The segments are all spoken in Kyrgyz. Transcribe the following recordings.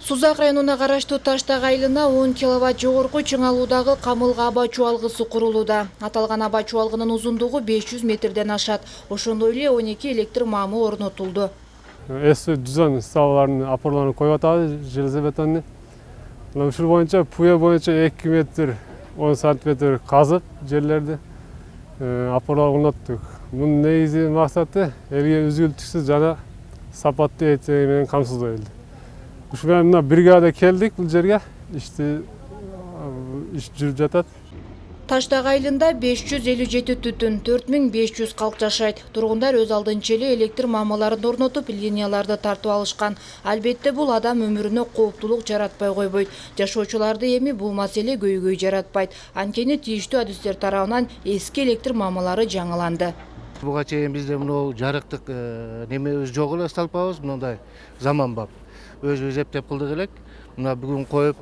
Сузак районуна караштуу Таштак айылына 10 киловатт жогорку чыңалуудагы камылга аба чуалгысы курулууда. Аталган аба чуалгынын узундугу 500 метрден ашат. Ошондой эле 12 электр мамы орнотулду. Эс düzen ставаларын опорларын коюп атабыз, железобетонный. Ушул боюнча пуя боюнча 2 метр 10 сантиметр казып жерлерди опорлар орноттук. Мунун негизи максаты элге үзгүлтүксүз жана сапаттуу этең менен камсыздоо элди. Ушул менен мына бригада келдик бул жерге. Иш жүрүп жатат. Таштак айылында 557 түтүн, 4500 калк жашайт. Тургундар өз алдынча эле электр мамаларын орнотуп, линияларды тартып алышкан. Албетте бул адам өмүрүнө кооптулук жаратпай койбойт. Жашоочуларды эми бул маселе көйгөй жаратпайт. Анткени тийиштүү адистер тарабынан эски электр мамалары жаңыланды. Буга чейин бизде мынау жарыктык немебиз жок эле столпабыз, мындай заманбап. Өзүбүз эптеп кылдык элек. Мына бүгүн коюп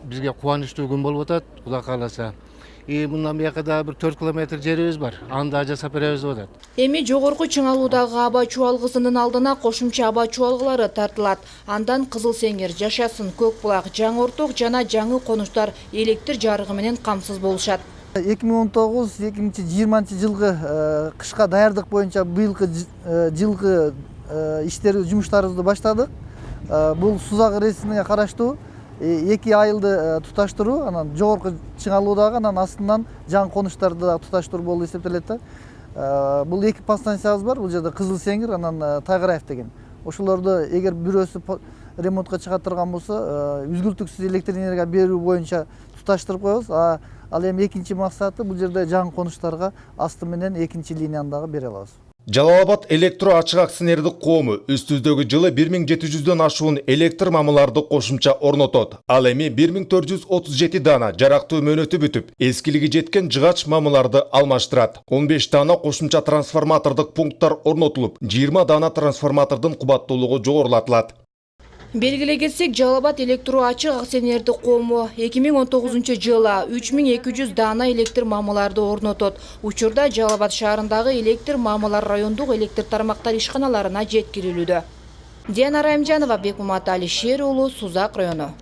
бизге кубанычтуу күн болуп атат, Кудай кааласа. Мындан бияка да бир 4 километр жерибиз бар. Аны да жасап беребиз деп атат. Эми жогорку чыңалуудагы аба чуалгысынын алдына кошумча аба чуалгылары тартылат. Андан Кызыл Сеңир, Жашасын, Көк Булак, Жаңы Орток жана жаңы конуштар электр жарыгы менен камсыз болушат. 2019-2020 жылгы кышка даярдык боюнча быйылкы жылкы жумуштарыбызды баштадык. Бул Сузак РСине караштуу 2 айылды туташтыруу, анан жогорку чыңалуудагы, анан астынан жаңы конуштарды да туташтыруу болуп эсептелет да. Бул 2 подстанциябыз бар, бул жерде Кызыл Сеңир, анан Тайгараев деген. Ошолорду эгер бирөөсү ремонтко чыга турган болсо, үзгүлтүксүз электр энергия берүү боюнча туташтырып коебуз. Ал эми экинчи максаты бул жерде жаңы конуштарга асты менен экинчи линияны дагы бере алабыз. Жалал Абад электро ачык акционердик коому үстүздөгү жылы 1700дөн ашуун электр мамыларды кошумча орнотот. Ал эми 1437 дана жарактуу мөөнөтү бүтүп, эскилиги жеткен жыгач мамыларды алмаштырат. 15 дана кошумча трансформатордук пункттар орнотулуп, 20 дана трансформатордун кубаттуулугу жогорулатылат. Белгилей кетсек, Жалал Абад электро ачык акционердик коому 2019 жылы 3200 дана электр мамыларды орнотот. Учурда Жалал Абад шаарындагы электр мамылар райондук электр тармактар ишканаларына жеткирилүүдө. Диана Райымжанова, Бекмамат Алишер уулу, Сузак району.